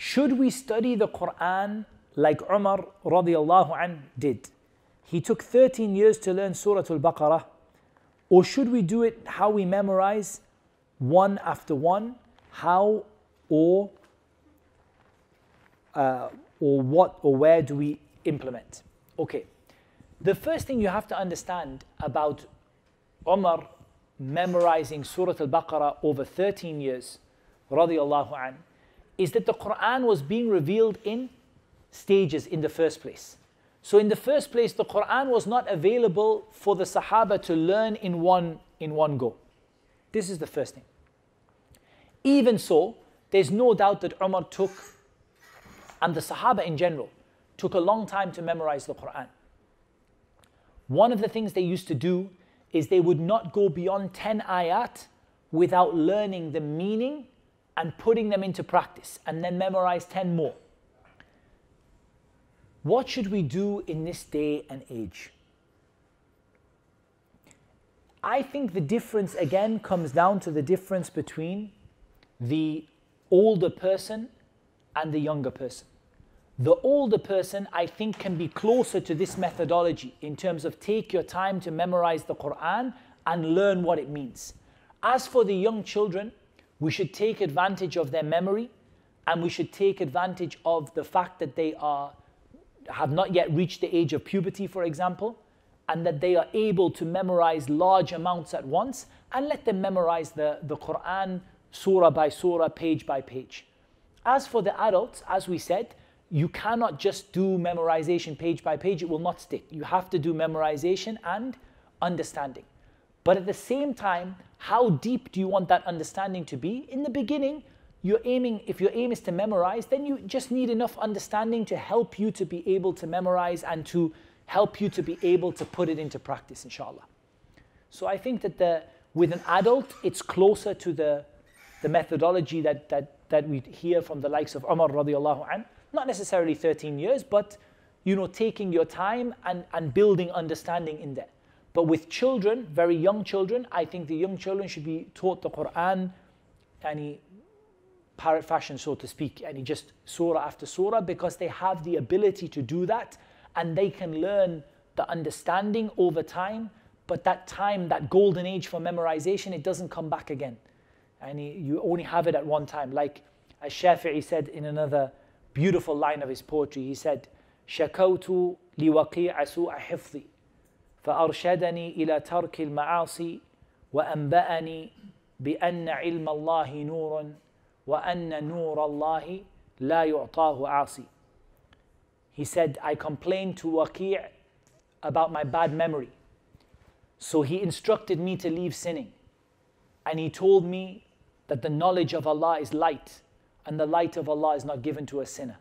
Should we study the Quran like Umar radiallahu anh did? He took 13 years to learn Surah Al-Baqarah. Or should we do it how we memorize, one after one? How or what or where do we implement? Okay, the first thing you have to understand about Umar memorizing Surah Al-Baqarah over 13 years, radiallahu anh, is that the Quran was being revealed in stages in the first place. So in the first place, the Quran was not available for the Sahaba to learn in one go. This is the first thing. Even so, there's no doubt that Umar took, and the Sahaba in general, took a long time to memorize the Quran. One of the things they used to do is they would not go beyond 10 ayat without learning the meaning and putting them into practice, and then memorize 10 more. What should we do in this day and age? I think the difference again comes down to the difference between the older person and the younger person. The older person, I think, can be closer to this methodology in terms of take your time to memorize the Quran and learn what it means. As for the young children, we should take advantage of their memory, and we should take advantage of the fact that they have not yet reached the age of puberty, for example, and that they are able to memorize large amounts at once, and let them memorize the Quran surah by surah, page by page. As for the adults, as we said, you cannot just do memorization page by page, it will not stick. You have to do memorization and understanding. But at the same time, how deep do you want that understanding to be? In the beginning, if your aim is to memorize, then you just need enough understanding to help you to be able to memorize and to help you to be able to put it into practice, inshallah. So I think that with an adult, it's closer to the methodology that we hear from the likes of Umar radiallahu anh. Not necessarily 13 years, but taking your time and building understanding in there. But with children, very young children, I think the young children should be taught the Quran, parrot fashion, so to speak, and just surah after surah, because they have the ability to do that, and they can learn the understanding over time. But that time, that golden age for memorization, it doesn't come back again. And you only have it at one time. Like Ash-Shafi'i said in another beautiful line of his poetry, he said, شَكَوْتُ لِوَقِيعَ سُوءَ حِفْظِي فأرشدني إلى ترك المعاصي وأنبأني بأن علم الله نور وأن نور الله لا يعطاه عاصي. He said, I complained to Waqi' about my bad memory. So he instructed me to leave sinning. And he told me that the knowledge of Allah is light, and the light of Allah is not given to a sinner.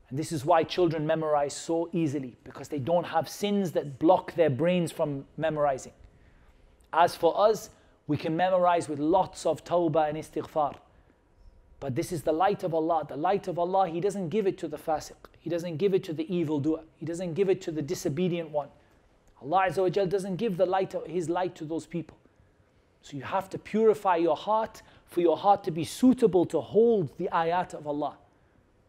And this is why children memorize so easily, because they don't have sins that block their brains from memorizing. As for us, we can memorize with lots of tawbah and istighfar. But this is the light of Allah. The light of Allah, He doesn't give it to the fasiq. He doesn't give it to the evildoer. He doesn't give it to the disobedient one. Allah Azza wa Jal doesn't give His light to those people. So you have to purify your heart for your heart to be suitable to hold the ayat of Allah.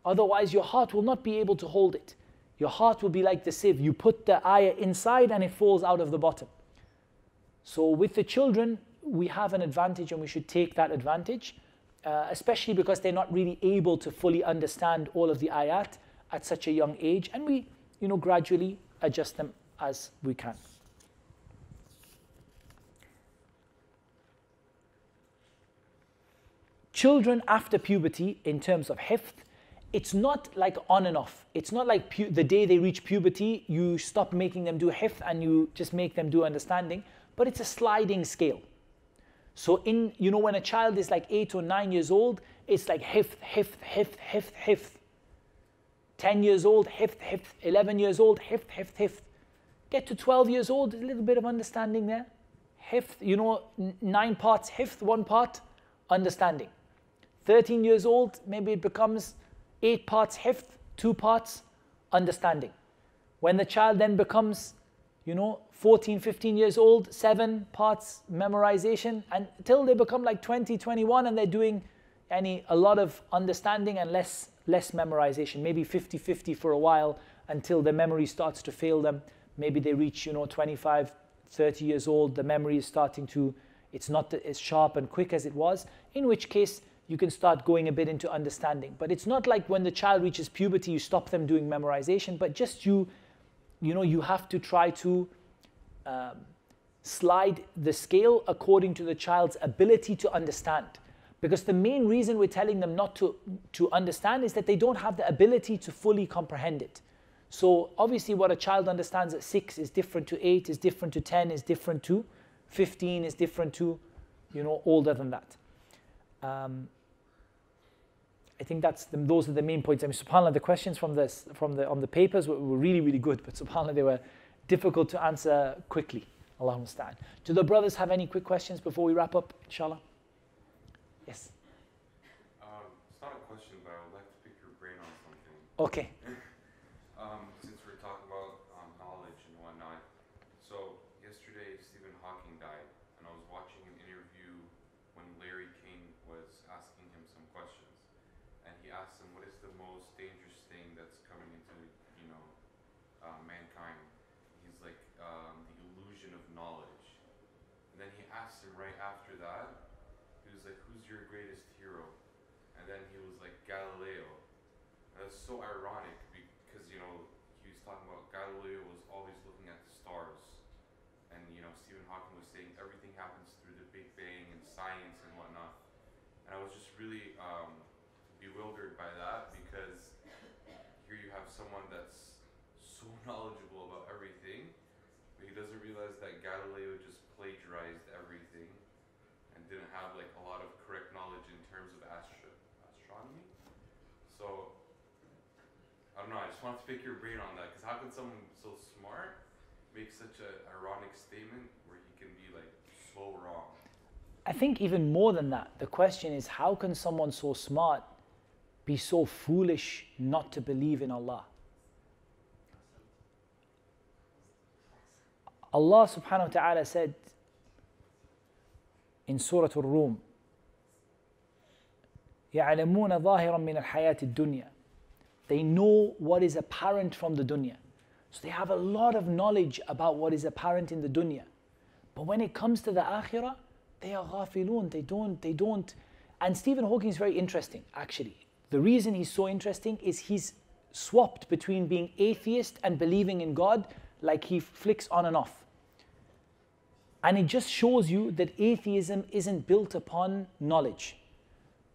Otherwise, your heart will not be able to hold it. Your heart will be like the sieve. You put the ayah inside and it falls out of the bottom. So with the children, we have an advantage, and we should take that advantage, especially because they're not really able to fully understand all of the ayat at such a young age, and we gradually adjust them as we can. Children after puberty, in terms of hifth, it's not like on and off. It's not like the day they reach puberty, you stop making them do hifth and you just make them do understanding, but it's a sliding scale. So when a child is like 8 or 9 years old, it's like hifth, hifth, hifth, hifth, hifth. 10 years old, hifth, hifth. 11 years old, hifth, hifth, hifth. Get to 12 years old, a little bit of understanding there. Hifth, 9 parts hifth, 1 part understanding. 13 years old, maybe it becomes 8 parts hifth, 2 parts understanding. When the child then becomes, 14, 15 years old, 7 parts memorization, and until they become like 20, 21, and they're doing, a lot of understanding and less memorization, maybe 50-50 for a while until the memory starts to fail them. Maybe they reach 25, 30 years old, the memory is starting to, it's not as sharp and quick as it was, in which case you can start going a bit into understanding. But it's not like when the child reaches puberty, you stop them doing memorization, but just you have to try to slide the scale according to the child's ability to understand. Because the main reason we're telling them not to understand is that they don't have the ability to fully comprehend it. So obviously what a child understands at 6 is different to 8, is different to 10, is different to 15, is different to, older than that. I think those are the main points. I mean, subhanAllah, the questions on the papers were really, really good, but subhanAllah, they were difficult to answer quickly. Allahumma musta'an. Do the brothers have any quick questions before we wrap up, inshallah? Yes. It's not a question, but I would like to pick your brain on something. Okay. Since we're talking about knowledge and whatnot. So yesterday, Stephen Hawking died, and I was watching an interview when Larry King was asking him some questions, and he asked him, "What is the most dangerous thing that's coming into mankind?" He's like, the illusion of knowledge. And then he asked him right after that. He was like, "Who's your greatest hero?" And then he was like, "Galileo." And that's so ironic because, he was talking about Galileo was always looking at the stars. And, Stephen Hawking was saying everything happens through the Big Bang and science and whatnot. And I was just really bewildered by that because here you have someone that's so knowledgeable about everything, but he doesn't realize that Galileo just plagiarized everything and didn't have like a lot of correct knowledge in terms of astronomy. So I don't know, I just wanted to pick your brain on that, because how can someone so smart make such an ironic statement where he can be like so wrong? I think even more than that, the question is, how can someone so smart be so foolish not to believe in Allah? Allah subhanahu wa ta'ala said in Surah Al-Rum, يَعْلَمُونَ ظَاهِرًا مِنَ الْحَيَاةِ الدُّنْيَا. They know what is apparent from the dunya. So they have a lot of knowledge about what is apparent in the dunya. But when it comes to the akhirah, they are ghafilun, they don't. And Stephen Hawking is very interesting, actually. The reason he's so interesting is he's swapped between being atheist and believing in God, like he flicks on and off. And it just shows you that atheism isn't built upon knowledge.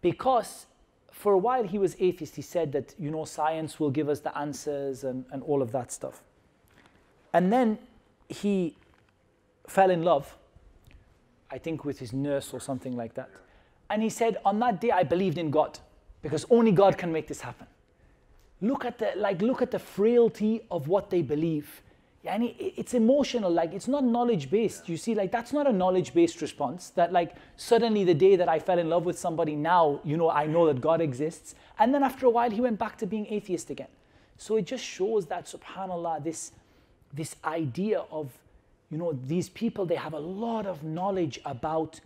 Because for a while he was atheist, he said that, science will give us the answers and all of that stuff. And then he fell in love, I think with his nurse or something like that. And he said, on that day I believed in God, because only God can make this happen. Look at the frailty of what they believe. Yani it's emotional, like it's not knowledge-based. You see, that's not a knowledge-based response. That suddenly the day that I fell in love with somebody, now, I know that God exists. And then after a while, he went back to being atheist again. So it just shows that, subhanAllah, this idea of, these people, they have a lot of knowledge about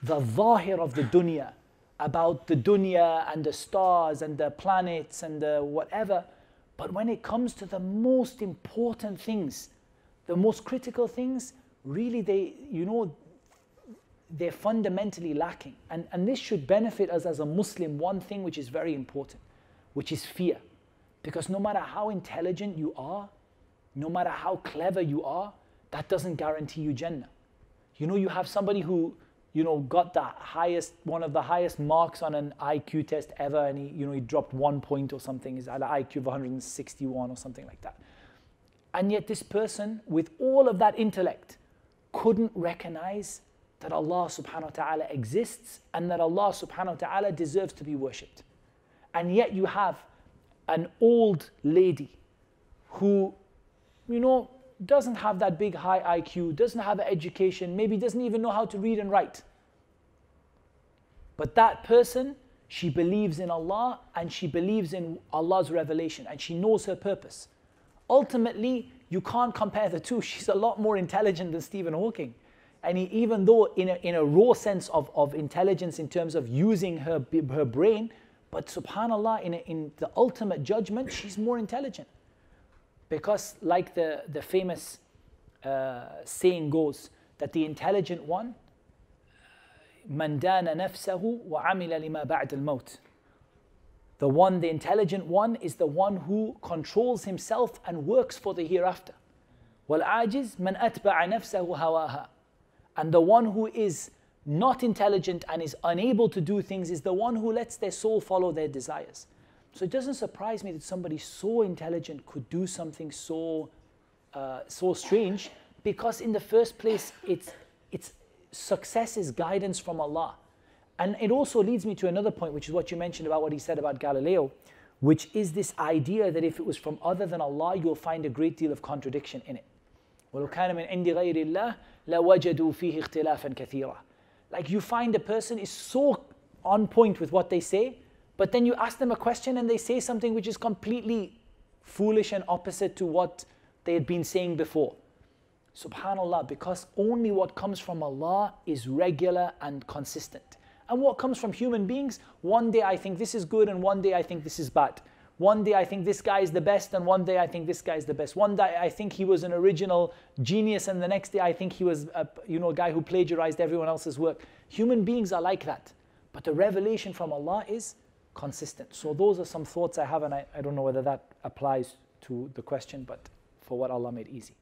the zahir of the dunya, about the dunya and the stars and the planets and the whatever. But when it comes to the most important things, the most critical things, really they're fundamentally lacking. And this should benefit us as a Muslim, one thing which is very important, which is fear. Because no matter how intelligent you are, no matter how clever you are, that doesn't guarantee you Jannah. You have somebody who, got one of the highest marks on an IQ test ever, and he dropped 1 point or something, is at an IQ of 161 or something like that. And yet this person, with all of that intellect, couldn't recognize that Allah subhanahu wa ta'ala exists and that Allah subhanahu wa ta'ala deserves to be worshipped. And yet you have an old lady who, doesn't have that big high IQ, doesn't have an education, maybe doesn't even know how to read and write. But that person, she believes in Allah and she believes in Allah's revelation and she knows her purpose. Ultimately, you can't compare the two. She's a lot more intelligent than Stephen Hawking. And even though in a raw sense of intelligence in terms of using her brain, but subhanAllah, in the ultimate judgment, she's more intelligent. Because like the famous saying goes, that the intelligent one, مَنْ دَانَ نَفْسَهُ وَعَمِلَ لِمَا بَعْدَ الْمَوْتِ. The intelligent one is the one who controls himself and works for the hereafter. وَالْعَاجِزْ مَنْ أَتْبَعَ نَفْسَهُ هَوَاهَا. And the one who is not intelligent and is unable to do things is the one who lets their soul follow their desires. So it doesn't surprise me that somebody so intelligent could do something so strange, because in the first place, it's success is guidance from Allah. And it also leads me to another point, which is what you mentioned about what he said about Galileo, which is this idea that if it was from other than Allah, you'll find a great deal of contradiction in it. وَلَوْ كَانَ مِنْ عِنْدِ غَيْرِ اللَّهِ لَوَجَدُوا فِيهِ اخْتِلَافًا كَثِيرًا. Like you find a person is so on point with what they say, but then you ask them a question and they say something which is completely foolish and opposite to what they had been saying before. Subhanallah, because only what comes from Allah is regular and consistent. And what comes from human beings, one day I think this is good and one day I think this is bad. One day I think this guy is the best and one day I think this guy is the best. One day I think he was an original genius and the next day I think he was a guy who plagiarized everyone else's work. Human beings are like that. But the revelation from Allah is consistent. So those are some thoughts I have, and I don't know whether that applies to the question, but for what Allah made easy.